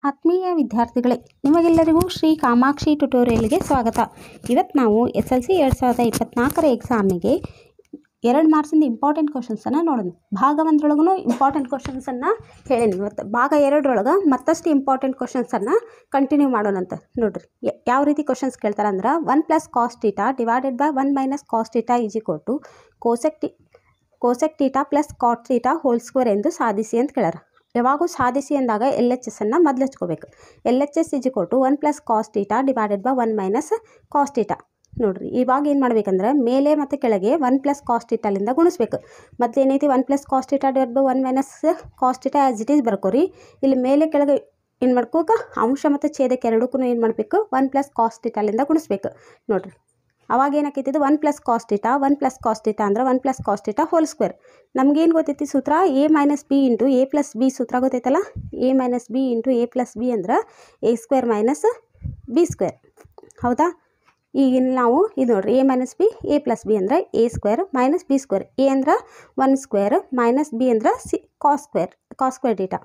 ಆತ್ಮೀಯ ವಿದ್ಯಾರ್ಥಿಗಳೇ, ನಿಮಗೆಲ್ಲರಿಗೂ ಶ್ರೀ ಕಾಮಾಕ್ಷಿ ಟ್ಯುಟೋರಿಯಲ್ಗೆ ಸ್ವಾಗತ. ಇವತ್ತು ನಾವು SLC 2024 ಎಕ್ಸಾಮಿಗೆ 2 ಮಾರ್ಕ್ಸಿಂದ ಇಂಪಾರ್ಟೆಂಟ್ ಕ್ವಶನ್ಸನ್ನು ನೋಡೋಣ. ಭಾಗ 1ರೊಳಗೂ ಇಂಪಾರ್ಟೆಂಟ್ ಕ್ವಶನ್ಸನ್ನು ಹೇಳೀನಿ. ಇವತ್ತು ಭಾಗ 2ರೊಳಗೆ ಮತ್ತಷ್ಟು ಇಂಪಾರ್ಟೆಂಟ್ ಕ್ವಶನ್ಸನ್ನು ಕಂಟಿನ್ಯೂ ಮಾಡೋಣಂತ. ನೋಡಿರಿ ಯಾವ ರೀತಿ ಕ್ವಶನ್ಸ್ ಕೇಳ್ತಾರೆ ಅಂದ್ರೆ 1 + cos θ divided by 1 - cos θ is equal to cosec θ + cot θ whole square ಎಂದು ಸಾಧಿಸಿ ಅಂತ ಕೇಳ್ಯಾರ. ಯಾವಾಗೂ ಸಾಧಿಸಿ ಅಂದಾಗ LHS ಅನ್ನು ಮೊದಲು ಹಚ್ಕೋಬೇಕು. LHS is equal to 1 + cos θ divided by 1 - cos θ. ನೋಡಿರಿ ಇವಾಗ ಏನು ಮಾಡ್ಬೇಕಂದ್ರೆ ಮೇಲೆ ಮತ್ತು ಕೆಳಗೆ 1 + cos θ ಲಿಂದ ಗುಣಿಸ್ಬೇಕು. ಮತ್ತು ಏನೈತಿ 1 + cos θ divide by 1 - cos θ as it is ಬರ್ಕೋರಿ. ಇಲ್ಲಿ ಮೇಲೆ ಕೆಳಗೆ ಏನು ಮಾಡ್ಕೋಕ ಅಂಶ ಮತ್ತು ಛೇದಕ್ಕೆ ಎರಡಕ್ಕೂ ಏನು ಮಾಡಬೇಕು 1 + cos θ ಲಿಂದ ಗುಣಿಸ್ಬೇಕು. ನೋಡಿರಿ ಅವಾಗ ಏನಾಕೈತಿ ಇದು 1 + cos θ 1 + cos θ ಅಂದ್ರೆ 1 + cos θ ಹೋಲ್ ಸ್ಕ್ವೇರ್. ನಮಗೇನು ಗೊತ್ತೈತಿ ಸೂತ್ರ a - b × a + b ಸೂತ್ರ ಗೊತ್ತೈತಲ್ಲ. a - b × a + b ಅಂದ್ರೆ a² - b². ಹೌದಾ? ಈಗ ನಾವು ಇದು ನೋಡಿರಿ a - b a + b ಅಂದರೆ a² - b². a ಅಂದ್ರೆ 1² - b ಅಂದ್ರೆ cos² θ.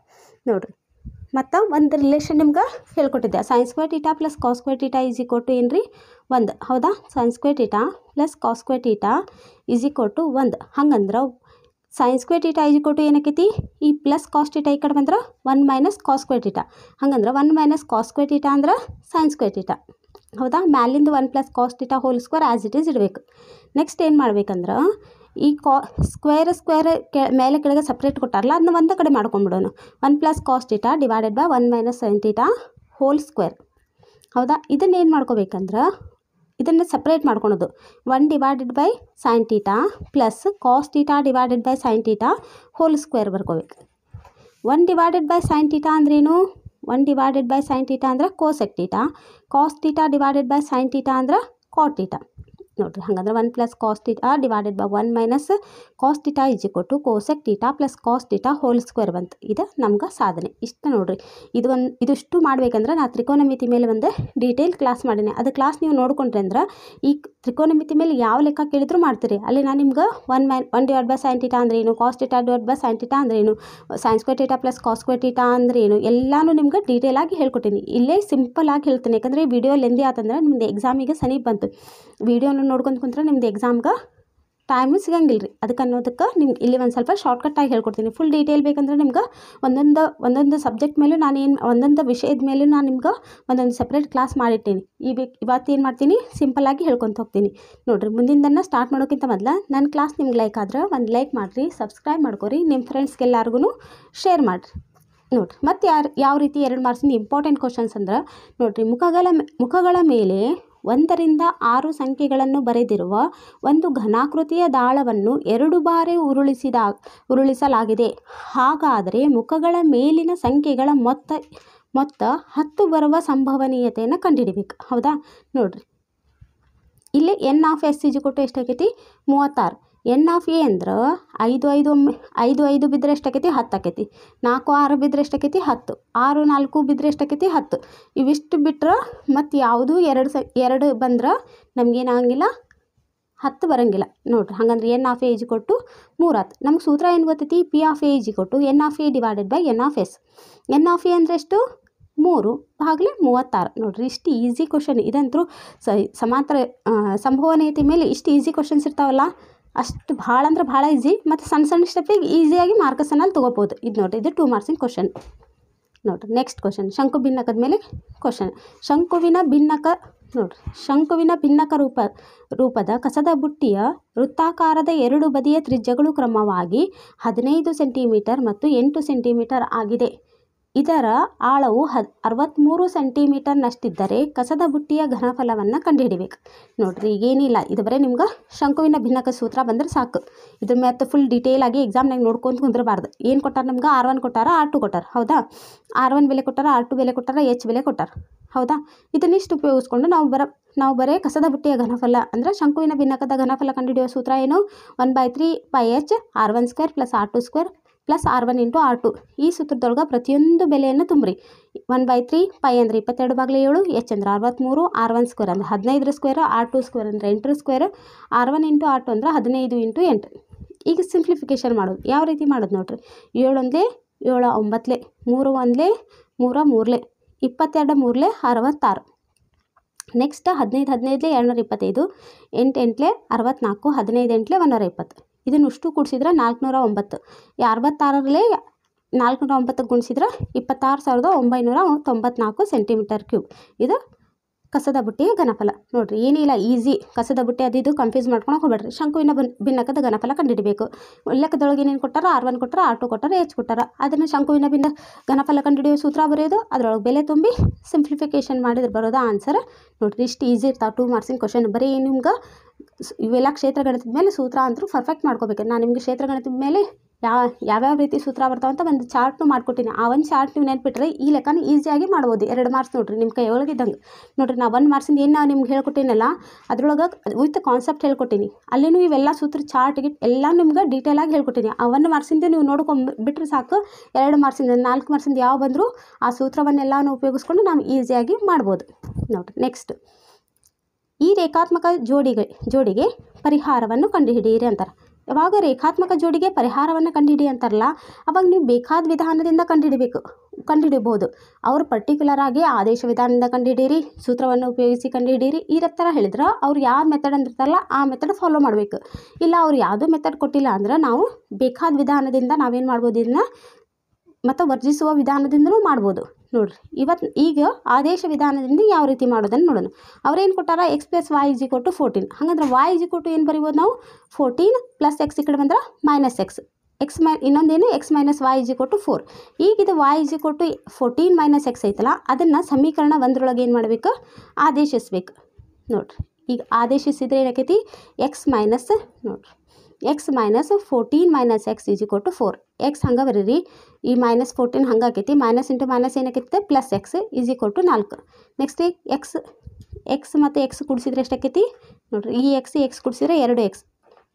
ನೋಡಿರಿ ಮತ್ತು ಒಂದು ರಿಲೇಷನ್ ನಿಮ್ಗೆ ಹೇಳ್ಕೊಟ್ಟಿದ್ದೆ, sin² θ + cos² θ is equal to ಏನು ರೀ 1. ಹೌದಾ? sin² θ + cos² θ is equal to 1. ಹಂಗಂದ್ರೆ sin² θ ಈಸ್ ಈಕ್ವಲ್ ಟು ಏನಾಕೈತಿ ಈ ಪ್ಲಸ್ cos θ ಈ ಕಡೆ ಬಂದ್ರೆ 1 - cos² θ. ಹಂಗಂದ್ರೆ 1 - cos² θ ಅಂದ್ರೆ sin² θ. ಹೌದಾ? ಮ್ಯಾಲಿಂದ 1 + cos θ whole square as it is ಇಡಬೇಕು. ನೆಕ್ಸ್ಟ್ ಏನು ಮಾಡ್ಬೇಕಂದ್ರೆ ಈ ಸ್ಕ್ವೇರ್ ಮೇಲೆ ಕೆಳಗೆ ಸಪ್ರೇಟ್ ಕೊಟ್ಟಾರಲ್ಲ ಅದನ್ನ ಒಂದು ಕಡೆ ಮಾಡ್ಕೊಂಡ್ಬಿಡೋಣ. 1 + cos θ divided by 1 - sin θ whole square. ಹೌದಾ? ಇದನ್ನು ಏನು ಮಾಡ್ಕೋಬೇಕಂದ್ರೆ ಇದನ್ನು ಸಪ್ರೇಟ್ ಮಾಡ್ಕೊಳೋದು. 1 divided by sin θ plus cos θ divided by sin θ whole square ಬರ್ಕೋಬೇಕು. 1 ಡಿವೈಡೆಡ್ ಬೈ sin θ ಅಂದ್ರೇನು? 1 ಡಿವೈಡೆಡ್ ಬೈ sin θ ಅಂದ್ರೆ cosec θ. cos θ divided by sin θ ಅಂದ್ರೆ cot θ. ನೋಡಿರಿ ಹಂಗಂದ್ರೆ 1 + cos θ divided by 1 - cos θ is equal to cosec θ plus cos θ whole square ಬಂತು. ಇದು ನಮ್ಗೆ ಸಾಧನೆ. ಇಷ್ಟು ನೋಡಿರಿ ಇದಿಷ್ಟು ಮಾಡ್ಬೇಕಂದ್ರೆ ನಾ ತ್ರಿಕೋನಮಿತಿ ಮೇಲೆ ಒಂದು ಡೀಟೇಲ್ ಕ್ಲಾಸ್ ಮಾಡೀನಿ. ಅದು ಕ್ಲಾಸ್ ನೀವು ನೋಡ್ಕೊಂಡ್ರಿ ಅಂದ್ರೆ ಈ ತ್ರಿಕೋನಮಿತಿ ಮೇಲೆ ಯಾವ ಲೆಕ್ಕ ಕೇಳಿದ್ರು ಮಾಡ್ತೀರಿ. ಅಲ್ಲಿ ನಾನು ನಿಮ್ಗೆ 1 ಡಿವೈಡ್ ಬೈ sin θ ಅಂದ್ರೆ ಏನು, cos θ ಡಿವೈಡ್ ಬೈ sin θ ಅಂದ್ರೆ ಏನು, sin² θ ಪ್ಲಸ್ cos² θ ಅಂದ್ರೆ ಏನು ಎಲ್ಲನೂ ನಿಮ್ಗೆ ಡೀಟೇಲ್ ಆಗಿ ಹೇಳ್ಕೊತೀನಿ. ಇಲ್ಲೇ ಸಿಂಪಲ್ ಆಗಿ ಹೇಳ್ತೀನಿ, ಯಾಕಂದರೆ ಈ ವಿಡಿಯೋ ಲೆಂದಿ ಆತಂದ್ರೆ ನಿಮ್ದು ಎಕ್ಸಾಮಿಗೆ ಸಮೀಪ ಬಂತು. ವಿಡಿಯೋನ ನೋಡ್ಕೊಂಡು ಕುಂತ್ರೆ ನಿಮ್ದು ಎಕ್ಸಾಮ್ಗೆ ಟೈಮು ಸಿಗಂಗಿಲ್ಲ ರೀ. ಅದಕ್ಕೆ ಅನ್ನೋದಕ್ಕೆ ನಿಮ್ಗೆ ಇಲ್ಲಿ ಒಂದು ಸ್ವಲ್ಪ ಶಾರ್ಟ್ಕಟ್ಟಾಗಿ ಹೇಳ್ಕೊಡ್ತೀನಿ. ಫುಲ್ ಡೀಟೇಲ್ ಬೇಕಂದ್ರೆ ನಿಮ್ಗೆ ಒಂದೊಂದು ಸಬ್ಜೆಕ್ಟ್ ಮೇಲೂ ಒಂದೊಂದು ವಿಷಯದ ಮೇಲೂ ನಾನು ನಿಮ್ಗೆ ಒಂದೊಂದು ಸಪ್ರೇಟ್ ಕ್ಲಾಸ್ ಮಾಡಿಟ್ಟೀನಿ. ಇವತ್ತು ಏನು ಮಾಡ್ತೀನಿ ಸಿಂಪಲ್ಲಾಗಿ ಹೇಳ್ಕೊತ ಹೋಗ್ತೀನಿ. ನೋಡಿರಿ ಮುಂದಿಂದನ್ನು ಸ್ಟಾರ್ಟ್ ಮಾಡೋಕ್ಕಿಂತ ಮೊದಲು ನನ್ನ ಕ್ಲಾಸ್ ನಿಮ್ಗೆ ಲೈಕ್ ಆದ್ರೆ ಒಂದು ಲೈಕ್ ಮಾಡಿರಿ, ಸಬ್ಸ್ಕ್ರೈಬ್ ಮಾಡ್ಕೊರಿ, ನಿಮ್ಮ ಫ್ರೆಂಡ್ಸ್ಗೆಲ್ಲರಿಗೂ ಶೇರ್ ಮಾಡಿರಿ. ನೋಡಿರಿ ಮತ್ತು ಯಾವ ರೀತಿ 2 ಮಾರ್ಕ್ಸಿಂದ ಇಂಪಾರ್ಟೆಂಟ್ ಕ್ವಶನ್ಸ್ ಅಂದ್ರೆ ನೋಡಿರಿ ಮುಖಗಳ ಮೇಲೆ 1 ರಿಂದ 6 ಸಂಖ್ಯೆಗಳನ್ನು ಬರೆದಿರುವ ಒಂದು ಘನಾಕೃತಿಯ ದಾಳವನ್ನು 2 ಬಾರಿ ಉರುಳಿಸಲಾಗಿದೆ. ಹಾಗಾದರೆ ಮುಖಗಳ ಮೇಲಿನ ಸಂಖ್ಯೆಗಳ ಮೊತ್ತ 10 ಬರುವ ಸಂಭವನೀಯತೆಯನ್ನು ಕಂಡುಹಿಡಿಬೇಕು. ಹೌದಾ? ನೋಡಿರಿ ಇಲ್ಲಿ n(s) ಎಷ್ಟಾಗೈತಿ 36. n(a) ಅಂದ್ರೆ 5 ಬಿದ್ದರೆ ಎಷ್ಟಾಗೈತಿ 10 ಆಕೈತಿ. 4 6 ಬಿದ್ದರೆ ಎಷ್ಟಾಗೈತಿ 10. 6 4 ಬಿದ್ದರೆ ಎಷ್ಟಾಗೈತಿ 10. ಇವಿಷ್ಟು ಬಿಟ್ರೆ ಮತ್ತು ಯಾವುದು 2 ಬಂದ್ರೆ ನಮಗೇನಾಗಂಗಿಲ್ಲ 10 ಬರೋಂಗಿಲ್ಲ. ನೋಡಿರಿ ಹಾಗಂದ್ರೆ n(a) = 3 ಆಯ್ತು. ನಮ್ಗೆ ಸೂತ್ರ ಏನು ಗೊತ್ತೈತಿ P(a) = n(a) divided by n(s). n(a) ಅಂದರೆ ಎಷ್ಟು 3 ಭಾಗಲೇ 36. ನೋಡಿರಿ ಇಷ್ಟು ಈಸಿ ಕ್ವಶನ್. ಇದಂತರೂ ಸಮಾಂತರ ಸಂಭವನೀಯತೆ ಮೇಲೆ ಇಷ್ಟು ಈಸಿ ಕ್ವಶನ್ಸ್ ಇರ್ತಾವಲ್ಲ, ಅಷ್ಟು ಭಾಳ ಅಂದ್ರೆ ಭಾಳ ಈಸಿ. ಮತ್ತು ಸಣ್ಣ ಸ್ಟೆಪ್ಪಿಗೆ ಈಸಿಯಾಗಿ ಮಾರ್ಕಸನ್ನು ತೊಗೋಬೋದು. ಇದು ನೋಡಿರಿ ಇದು 2 ಮಾರ್ಕ್ಸಿನ ಕ್ವಶನ್. ನೋಡಿರಿ ನೆಕ್ಸ್ಟ್ ಕ್ವಶನ್ ಶಂಕು ಭಿನ್ನಕದ ಮೇಲೆ ಕ್ವಶನ್. ಶಂಕುವಿನ ಭಿನ್ನಕ ರೂಪದ ಕಸದ ಬುಟ್ಟಿಯ ವೃತ್ತಾಕಾರದ 2 ಬದಿಯ ತ್ರಿಜ್ಯಗಳು ಕ್ರಮವಾಗಿ 15 ಸೆಂಟಿಮೀಟರ್ ಮತ್ತು 8 ಸೆಂಟಿಮೀಟರ್ ಆಗಿದೆ. ಇದರ ಆಳವು 63 ಸೆಂಟಿಮೀಟರ್ನಷ್ಟಿದ್ದರೆ ಕಸದ ಬುಟ್ಟಿಯ ಘನಫಲವನ್ನು ಕಂಡುಹಿಡಿಬೇಕು. ನೋಡಿರಿ ಈಗೇನಿಲ್ಲ, ಇದು ಬರೀ ನಿಮ್ಗೆ ಶಂಕುವಿನ ಭಿನ್ನಕ ಸೂತ್ರ ಬಂದರೆ ಸಾಕು. ಇದ್ರ ಮತ್ತು ಫುಲ್ ಡೀಟೇಲಾಗಿ ಎಕ್ಸಾಮ್ನಾಗ ನೋಡ್ಕೊಂಡು ಕುಂದ್ರಬಾರ್ದು. ಏನು ಕೊಟ್ಟಾರ ನಮ್ಗೆ R1 ಕೊಟ್ಟಾರ R2 ಕೊಟ್ಟಾರ. ಹೌದಾ? R1 ಬೆಲೆ ಕೊಟ್ಟಾರ, R2 ಬೆಲೆ ಕೊಟ್ಟಾರ, H ಬೆಲೆ ಕೊಟ್ಟಾರ. ಹೌದಾ? ಇದನ್ನಿಷ್ಟು ಉಪಯೋಗಿಸ್ಕೊಂಡು ನಾವು ಬರೀ ಕಸದ ಬುಟ್ಟಿಯ ಘನಫಲ ಅಂದರೆ ಶಂಕುವಿನ ಭಿನ್ನಕದ ಘನಫಲ ಕಂಡುಹಿಡಿಯುವ ಸೂತ್ರ ಏನು 1/3 πh R1² + R2² + R1 × R2. ಈ ಸೂತ್ರದೊಳಗೆ ಪ್ರತಿಯೊಂದು ಬೆಲೆಯನ್ನು ತುಂಬ್ರಿ. 1/3 π ಅಂದರೆ 22/7, H ಅಂದರೆ 63, R1² ಅಂದರೆ 15², R2² ಅಂದರೆ 8², R1 × R2 ಅಂದರೆ 15 × 8. ಈಗ ಸಿಂಪ್ಲಿಫಿಕೇಷನ್ ಮಾಡೋದು ಯಾವ ರೀತಿ ಮಾಡೋದು ನೋಡಿರಿ. 7 1 7 9 3 1 3 22 ಮೂರಲೆ 66. ನೆಕ್ಸ್ಟ್ 15 15 225, 8 8 64, 15 8 120. ಇದನ್ನು ಅಷ್ಟು ಕೂಡಿಸಿದ್ರೆ 409. 66ರಲ್ಲಿ 409 ಗುಣಿಸಿದ್ರೆ 26,994 ಸೆಂಟಿಮೀಟರ್ ಕ್ಯೂಬ್. ಇದು ಕಸದ ಬುಟ್ಟಿಯ ಘನಫಲ. ನೋಡಿರಿ, ಏನಿಲ್ಲ, ಈಸಿ. ಕಸದ ಬುಟ್ಟಿ ಅದು ಕಂಫ್ಯೂಸ್ ಮಾಡ್ಕೊಂಡು ಹೋಗ್ಬೇಡ್ರಿ. ಶಂಕುವಿನ ಭಿನ್ನಕದ ಘನಫಲ ಕಂಡುಹಿಡಿಬೇಕು. ಲೆಕ್ಕದೊಳಗೆ ಏನೇನು ಕೊಟ್ಟಾರ, R1 ಕೊಟ್ಟಾರ, R2 ಕೊಟ್ಟಾರ, H ಕೊಟ್ಟಾರ. ಅದನ್ನು ಶಂಕುವಿನ ಭಿನ್ನ ಘನಫಲ ಕಂಡುಹಿಡಿಯೋ ಸೂತ್ರ ಬರೆಯೋದು, ಅದರೊಳಗೆ ಬೆಲೆ ತುಂಬಿ ಸಿಂಪ್ಲಿಫಿಕೇಶನ್ ಮಾಡಿದ್ರೆ ಬರೋದು ಆನ್ಸರ್. ನೋಡಿರಿ, ಇಷ್ಟು ಈಸಿ ಇರ್ತಾವೆ 2 ಮಾರ್ಕ್ಸಿನ ಕ್ವಶನ್. ಬರೀ ನಿಮ್ಗೆ ಇವೆಲ್ಲ ಕ್ಷೇತ್ರಗಣಿತದ ಮೇಲೆ ಸೂತ್ರ ಅಂತೂ ಪರ್ಫೆಕ್ಟ್ ಮಾಡ್ಕೋಬೇಕು. ನಾನು ನಿಮಗೆ ಕ್ಷೇತ್ರಗಣಿತದ ಮೇಲೆ ಯಾವ್ಯಾವ ರೀತಿ ಸೂತ್ರ ಬರ್ತಾವಂತ ಒಂದು ಚಾರ್ಟ್ನು ಮಾಡ್ಕೊಟ್ಟಿನಿ. ಆ ಒಂದು ಚಾರ್ಟ್ ನೀವು ನೆನ್ಪಿಟ್ರೆ ಈ ಲೆಕ್ಕನ ಈಸಿಯಾಗಿ ಮಾಡ್ಬೋದು. 2 ಮಾರ್ಕ್ಸ್ ನೋಡಿರಿ ನಿಮ್ಮ ಕೈ ಒಳಗಿದ್ದಂಗೆ. ನೋಡಿರಿ, ನಾ 1 ಮಾರ್ಕ್ಸಿಂದ ಏನು ನಿಮ್ಗೆ ಹೇಳ್ಕೊಟ್ಟಿನಲ್ಲ ಅದ್ರೊಳಗೆ ವಿತ್ ಕಾನ್ಸೆಪ್ಟ್ ಹೇಳ್ಕೊಟ್ಟಿನಿ. ಅಲ್ಲಿನೂ ಇವೆಲ್ಲ ಸೂತ್ರ ಚಾರ್ಟ್ಗೆ ಎಲ್ಲ ನಿಮ್ಗೆ ಡೀಟೇಲಾಗಿ ಹೇಳ್ಕೊಟ್ಟಿನಿ. ಆ 1 ಮಾರ್ಕ್ಸಿಂದ ನೀವು ನೋಡ್ಕೊಂಡ್ಬಿಟ್ರೆ ಸಾಕು. 2 ಮಾರ್ಕ್ಸಿಂದ 4 ಮಾರ್ಕ್ಸಿಂದ ಯಾವ ಬಂದರೂ ಆ ಸೂತ್ರವನ್ನೆಲ್ಲನೂ ಉಪಯೋಗಿಸ್ಕೊಂಡು ನಾವು ಈಸಿಯಾಗಿ ಮಾಡ್ಬೋದು. ನೋಡಿರಿ, ನೆಕ್ಸ್ಟ್ ಈ ರೇಖಾತ್ಮಕ ಜೋಡಿಗೆ ಪರಿಹಾರವನ್ನು ಕಂಡುಹಿಡಿಯಿರಿ ಅಂತಾರೆ. ಯಾವಾಗ ರೇಖಾತ್ಮಕ ಜೋಡಿಗೆ ಪರಿಹಾರವನ್ನು ಕಂಡುಹಿಡಿ ಅಂತಾರಲ್ಲ, ಅವಾಗ ನೀವು ಬೇಕಾದ ವಿಧಾನದಿಂದ ಕಂಡುಹಿಡಿಬೋದು. ಅವರು ಪರ್ಟಿಕ್ಯುಲರ್ ಆಗಿ ಆದೇಶ ವಿಧಾನದಿಂದ ಕಂಡುಹಿಡೀರಿ, ಸೂತ್ರವನ್ನು ಉಪಯೋಗಿಸಿ ಕಂಡುಹಿಡೀರಿ ಈ ಥರ ಹೇಳಿದ್ರೆ ಅವ್ರು ಯಾವ ಮೆಥಡ್ ಅಂದಿರ್ತಾರಲ್ಲ ಆ ಮೆಥಡ್ ಫಾಲೋ ಮಾಡಬೇಕು. ಇಲ್ಲ ಅವ್ರು ಯಾವುದೋ ಮೆಥಡ್ ಕೊಟ್ಟಿಲ್ಲ ಅಂದ್ರೆ ನಾವು ಬೇಕಾದ ವಿಧಾನದಿಂದ ನಾವೇನು ಮಾಡ್ಬೋದು, ಇದನ್ನು ಮತ್ತು ವರ್ಜಿಸುವ ವಿಧಾನದಿಂದಲೂ ಮಾಡ್ಬೋದು. ನೋಡಿರಿ, ಈಗ ಆದೇಶ ವಿಧಾನದಿಂದ ಯಾವ ರೀತಿ ಮಾಡೋದನ್ನು ನೋಡೋಣ. ಅವ್ರೇನು ಕೊಟ್ಟಾರ, x + y = 14. ಹಾಗಂದ್ರೆ y = ಏನು ಬರಿಬೋದು ನಾವು, 14 + x ಈ ಕಡೆ ಬಂದ್ರೆ -x. ಇನ್ನೊಂದೇನು x - y = 4. ಈಗ ಇದು y = 14 - x ಐತಲ್ಲ, ಅದನ್ನು ಸಮೀಕರಣ 1ರೊಳಗೆ ಏನು ಮಾಡಬೇಕು, ಆದೇಶಿಸ್ಬೇಕು. ನೋಡಿರಿ, ಈಗ ಆದೇಶಿಸಿದರೆ ಏನಾಕೈತಿ, x - x = 4. x ಹಂಗೆ ಬರೀರಿ, ಈ -14 ಹಂಗಾಕೈತಿ. -× ಏನಾಕೈತಿ +x = 4. ನೆಕ್ಸ್ಟ್ x ಮತ್ತು x ಕೂಡಿಸಿದ್ರೆ ಎಷ್ಟಾಕೈತಿ ನೋಡಿರಿ, ಈ x ಕೂಡಿಸಿದ್ರೆ 2x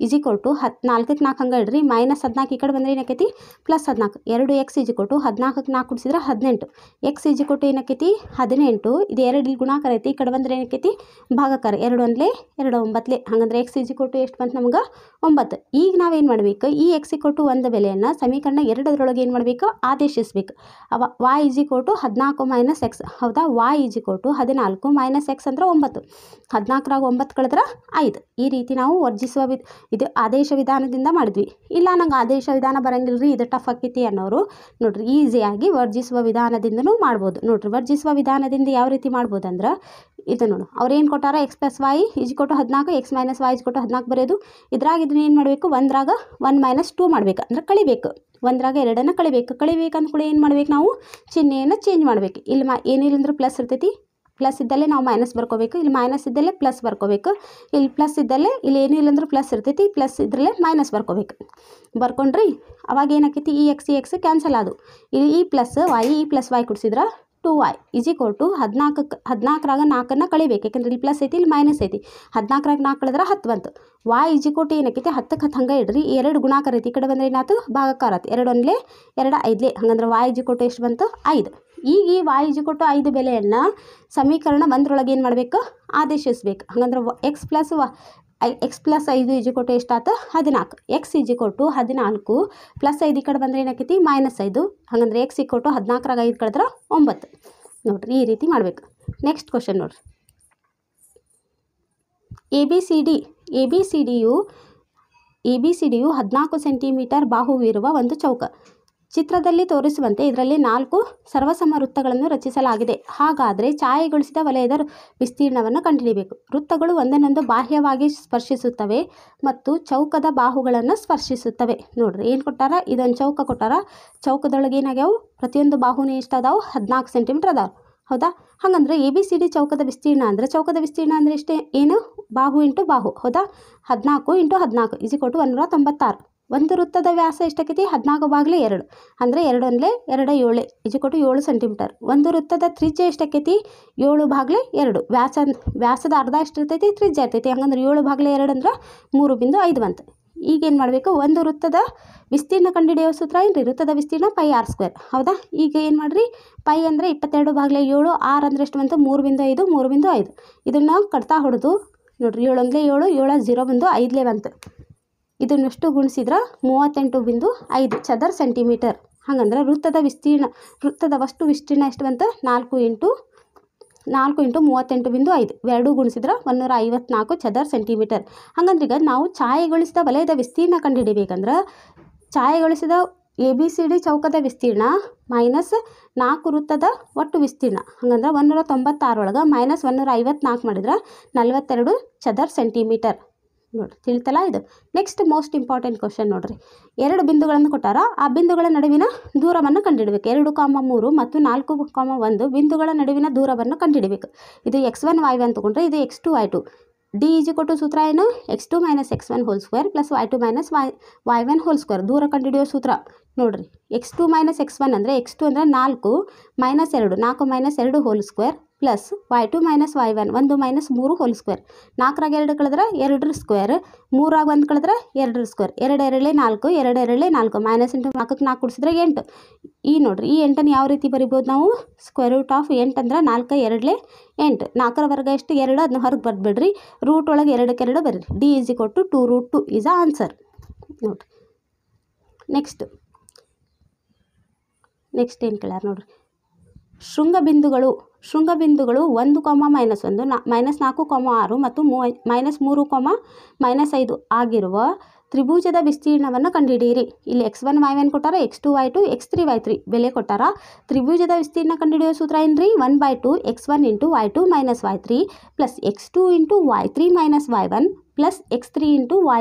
= 4ಕ್ಕೆ 4 ಹಂಗೆ ಇಡ್ರಿ. -14 ಈ ಕಡೆ ಬಂದರೆ ಏನಾಕೈತಿ +14. 2x = 14ಕ್ಕೆ 4 ಕೂಡಿಸಿದ್ರೆ 18. x = ಏನಾಕೈತಿ 18. ಇದು 2 ಇಲ್ಲಿ ಗುಣಾಕಾರ ಐತಿ, ಈ ಕಡೆ ಬಂದರೆ ಏನಾಕೈತಿ ಭಾಗಾಕಾರ. 2 1 2 9. ಹಾಗಂದ್ರೆ x = ಎಷ್ಟು ಬಂತು ನಮ್ಗೆ 9. ಈಗ ನಾವೇನು ಮಾಡಬೇಕು, ಈ x = 1 ಬೆಲೆಯನ್ನು ಸಮೀಕರಣ 2ರೊಳಗೆ ಏನು ಮಾಡಬೇಕು, ಆದೇಶಿಸಬೇಕು. y = 14 - x. ಹೌದಾ, y = 14 - x ಅಂದ್ರೆ 9. 14ರಾಗ 9 ಕಳೆದ್ರೆ 5. ಈ ರೀತಿ ನಾವು ವರ್ಜಿಸುವ ಇದು ಆದೇಶ ವಿಧಾನದಿಂದ ಮಾಡಿದ್ವಿ. ಇಲ್ಲ ನಂಗೆ ಆದೇಶ ವಿಧಾನ ಬರಂಗಿಲ್ಲ ರೀ, ಇದು ಟಫ್ ಆಕೈತಿ ಅನ್ನೋರು ನೋಡಿರಿ ಈಸಿಯಾಗಿ ವರ್ಜಿಸುವ ವಿಧಾನದಿಂದನೂ ಮಾಡ್ಬೋದು. ನೋಡಿರಿ, ವರ್ಜಿಸುವ ವಿಧಾನದಿಂದ ಯಾವ ರೀತಿ ಮಾಡ್ಬೋದು ಅಂದ್ರೆ ಇದು ನೋಡು, ಅವ್ರೇನು ಕೊಟ್ಟಾರ, x + y = 14, x - y = 14 ಬರೆಯೋದು. ಇದ್ರಾಗ ಇದನ್ನ ಏನು ಮಾಡಬೇಕು, 1ರಾಗ 1 - 2 ಮಾಡಬೇಕು, ಅಂದ್ರೆ ಕಳಿಬೇಕು. 1ರಾಗ 2 ಕಳಿಬೇಕು ಅಂದ್ಕೊಳ್ಳಿ ಏನು ಮಾಡ್ಬೇಕು, ನಾವು ಚಿಹ್ನೆಯನ್ನು ಚೇಂಜ್ ಮಾಡಬೇಕು. ಇಲ್ಲಿ ಏನಿಲ್ಲ ಅಂದ್ರೆ ಪ್ಲಸ್ ಇರ್ತೈತಿ, ಪ್ಲಸ್ ಇದ್ದಲ್ಲೇ ನಾವು ಮೈನಸ್ ಬರ್ಕೋಬೇಕು. ಇಲ್ಲಿ ಮೈನಸ್ ಇದ್ದಲ್ಲೇ ಪ್ಲಸ್ ಬರ್ಕೋಬೇಕು. ಇಲ್ಲಿ ಪ್ಲಸ್ ಇದ್ದಲ್ಲೇ ಇಲ್ಲಿ ಏನೂ ಇಲ್ಲಂದ್ರೆ ಪ್ಲಸ್ ಇರ್ತೈತಿ, ಪ್ಲಸ್ ಇದ್ರಲ್ಲೇ ಮೈನಸ್ ಬರ್ಕೊಂಡ್ರಿ. ಅವಾಗ ಏನಾಕೈತಿ, ಈ x ಕ್ಯಾನ್ಸಲ್ ಆದವು. ಇಲ್ಲಿ ಈ +y ಕೂಡಿಸಿದ್ರೆ 2y = 14ರಾಗ 4 ಕಳಿಬೇಕು. ಯಾಕಂದ್ರೆ ಇಲ್ಲಿ ಪ್ಲಸ್ ಐತಿ, ಇಲ್ಲಿ ಮೈನಸ್ ಐತಿ. 14ರಾಗ 4 ಕಳೆದ್ರೆ 10 ಬಂತು. y = ಏನಾಕೈತಿ 10ಕ್ಕೆ 10 ಹಂಗೆ ಇಡ್ರಿ. 2 ಗುಣಾಕಾರ ಐತಿ, ಈ ಕಡೆ ಬಂದರೆ ಏನಾಯ್ತು ಭಾಗಾಕಾರ ಆಯ್ತು. 2 1 2 5. ಹಾಗಂದ್ರೆ y = ಎಷ್ಟು ಬಂತು 5. ಈಗ ಈ y = 5 ಬೆಲೆಯನ್ನು ಸಮೀಕರಣ 1ರೊಳಗೆ ಏನು ಮಾಡಬೇಕು, ಆದೇಶಿಸಬೇಕು. ಹಾಗಂದ್ರೆ x + 5 = ಎಷ್ಟಾಯ್ತು 14. x = 14 + 5 ಈ ಕಡೆ ಬಂದರೆ ಏನಾಕೈತಿ -5. ಹಾಗಂದ್ರೆ x = 14ರಾಗ 5 ಕಳೆದ್ರೆ 9. ನೋಡಿರಿ, ಈ ರೀತಿ ಮಾಡಬೇಕು. ನೆಕ್ಸ್ಟ್ ಕ್ವಶನ್ ನೋಡಿರಿ, ABCDಯು 14 ಸೆಂಟಿಮೀಟರ್ ಬಾಹುವಿರುವ ಒಂದು ಚೌಕ. ಚಿತ್ರದಲ್ಲಿ ತೋರಿಸುವಂತೆ ಇದರಲ್ಲಿ 4 ಸರ್ವಸಮ ವೃತ್ತಗಳನ್ನು ರಚಿಸಲಾಗಿದೆ. ಹಾಗಾದರೆ ಛಾಯೆಗೊಳಿಸಿದ ವಲಯದ ವಿಸ್ತೀರ್ಣವನ್ನು ಕಂಡುಹಿಡಿಯಬೇಕು. ವೃತ್ತಗಳು ಒಂದನ್ನೊಂದು ಬಾಹ್ಯವಾಗಿ ಸ್ಪರ್ಶಿಸುತ್ತವೆ ಮತ್ತು ಚೌಕದ ಬಾಹುಗಳನ್ನು ಸ್ಪರ್ಶಿಸುತ್ತವೆ. ನೋಡ್ರಿ, ಏನು ಕೊಟ್ಟಾರ, ಇದೊಂದು ಚೌಕ ಕೊಟ್ಟಾರ. ಚೌಕದೊಳಗೆ ಏನಾಗ್ಯಾವು, ಪ್ರತಿಯೊಂದು ಬಾಹುನೇ ಎಷ್ಟಾದಾವು 14 ಸೆಂಟಿಮೀಟರ್ ಅದಾವೆ. ಹೌದಾ, ಹಾಗಂದ್ರೆ ABCD ಚೌಕದ ವಿಸ್ತೀರ್ಣ ಅಂದರೆ ಎಷ್ಟು, ಏನು ಬಾಹು ಇಂಟು ಬಾಹು. ಹೌದಾ, 14 × 14 = 196. ಒಂದು ವೃತ್ತದ ವ್ಯಾಸ ಎಷ್ಟಾಕೈತಿ 14/2 ಅಂದರೆ 2 1 2 7 = 7 ಸೆಂಟಿಮೀಟರ್. ಒಂದು ವೃತ್ತದ ತ್ರಿಜ್ಯ ಎಷ್ಟಾಕೈತಿ 7/2. ವ್ಯಾಸದ ಅರ್ಧ ಎಷ್ಟಿರ್ತೈತಿ, ತ್ರಿಜ್ಯ ಇರ್ತೈತಿ. ಹಂಗಂದ್ರೆ 7/2 ಅಂದ್ರೆ 3.5 ಬಂತು. ಈಗೇನು ಮಾಡಬೇಕು, ಒಂದು ವೃತ್ತದ ವಿಸ್ತೀರ್ಣ ಕಂಡುಹಿಡಿಯೋ ಸೂತ್ರ ಏನ್ರಿ, ವೃತ್ತದ ವಿಸ್ತೀರ್ಣ πr². ಹೌದಾ, ಈಗ ಏನು ಮಾಡಿರಿ, π ಅಂದರೆ 22/7, r ಅಂದರೆ ಎಷ್ಟು ಬಂತು 3.5, 3.5. ಇದನ್ನು ಕಡ್ತಾ ಹೊಡೆದು ನೋಡಿರಿ, 7 1 7 7 0.5 ಬಂತು. ಇದನ್ನಷ್ಟು ಗುಣಿಸಿದ್ರೆ 38.5 ಚದರ ಸೆಂಟಿಮೀಟರ್. ಹಾಗಂದ್ರೆ ವೃತ್ತದ ವಸ್ತು ವಿಸ್ತೀರ್ಣ ಎಷ್ಟು ಬಂತು? 4 ಇಂಟು 38.5 ಇವೆರಡೂ ಗುಣಿಸಿದ್ರೆ 154 ಚದರ ಸೆಂಟಿಮೀಟರ್. ಹಾಗಂದ್ರೆ ಈಗ ನಾವು ಛಾಯೆಗೊಳಿಸಿದ ವಲಯದ ವಿಸ್ತೀರ್ಣ ಕಂಡುಹಿಡಿಬೇಕಂದ್ರೆ ಛಾಯೆಗೊಳಿಸಿದ ABCD ಚೌಕದ ವಿಸ್ತೀರ್ಣ ಮೈನಸ್ 4 ವೃತ್ತದ ಒಟ್ಟು ವಿಸ್ತೀರ್ಣ. ಹಾಗಂದ್ರೆ 196 ಒಳಗೆ ಮೈನಸ್ 154 ಮಾಡಿದ್ರೆ 42 ಚದರ ಸೆಂಟಿಮೀಟರ್. ನೋಡಿರಿ ತಿಳಿತಲ್ಲ ಇದು. ನೆಕ್ಸ್ಟ್ ಮೋಸ್ಟ್ ಇಂಪಾರ್ಟೆಂಟ್ ಕ್ವಶನ್ ನೋಡಿರಿ. 2 ಬಿಂದುಗಳನ್ನು ಕೊಟ್ಟಾರ. ಆ ಬಿಂದುಗಳ ನಡುವಿನ ದೂರವನ್ನು ಕಂಡುಹಿಡಬೇಕು. 2,3 ಮತ್ತು 4,1 ಬಿಂದುಗಳ ನಡುವಿನ ದೂರವನ್ನು ಕಂಡುಹಿಡಬೇಕು. ಇದು x1 y1 ತಗೊಂಡ್ರೆ ಇದು x2 y2. D = ಸೂತ್ರ ಏನು? x2 - x1 hole square plus y2 - y1 whole square. ದೂರ ಕಂಡುಹಿಡಿಯೋ ಸೂತ್ರ ನೋಡಿರಿ. x2 - x1 ಅಂದರೆ x2 ಅಂದರೆ 4 - 2 4 - 2 whole square plus y2 - y1 1 - 3 whole square. 4ರಾಗ 2 ಕಳೆದ್ರೆ 2 ಸ್ಕ್ವೇರ್, 3ರಾಗ 1 ಕಳೆದ್ರೆ 2 ಸ್ಕ್ವೇರ್. 2 2 4 2 2 4 ಮೈನಸ್ ಇಂಟು 4ಕ್ಕೆ 4 ಕೂಡಿಸಿದ್ರೆ 8. ಈ ನೋಡಿರಿ ಈ 8ಅನ್ನು ಯಾವ ರೀತಿ ಬರಿಬೋದು ನಾವು? ಸ್ಕ್ವೇರ್ ರೂಟ್ ಆಫ್ 8 ಅಂದ್ರೆ 4 2 8. 4ರ ವರ್ಗ ಎಷ್ಟು? 2. ಅದನ್ನ ಹೊರಗೆ ಬರ್ಬೇಡ್ರಿ. ರೂಟ್ ಒಳಗೆ 2ಕ್ಕೆ 2 ಬರ್ರಿ. D = 2√2 ಈಸ್ ಆ ಆನ್ಸರ್. ನೋಡಿರಿ ನೆಕ್ಸ್ಟ್ ಏನು ಕೇಳ್ಯಾರ ನೋಡಿರಿ. ಶೃಂಗಬಿಂದುಗಳು 1, -1, -4, 6 ಮತ್ತು -3, -5 ಆಗಿರುವ ತ್ರಿಭುಜದ ವಿಸ್ತೀರ್ಣವನ್ನು ಕಂಡುಹಿಡಿಯಿರಿ. ಇಲ್ಲಿ x1 y1 ಕೊಟ್ಟಾರ, x2 y2, x3 y3 ಬೆಲೆ ಕೊಟ್ಟಾರ. ತ್ರಿಭುಜದ ವಿಸ್ತೀರ್ಣ ಕಂಡುಹಿಡಿಯೋ ಸೂತ್ರ ಏನ್ರಿ? 1/2 x1 × y2 - y3 plus x2 × y3 - y1 plus x3 ×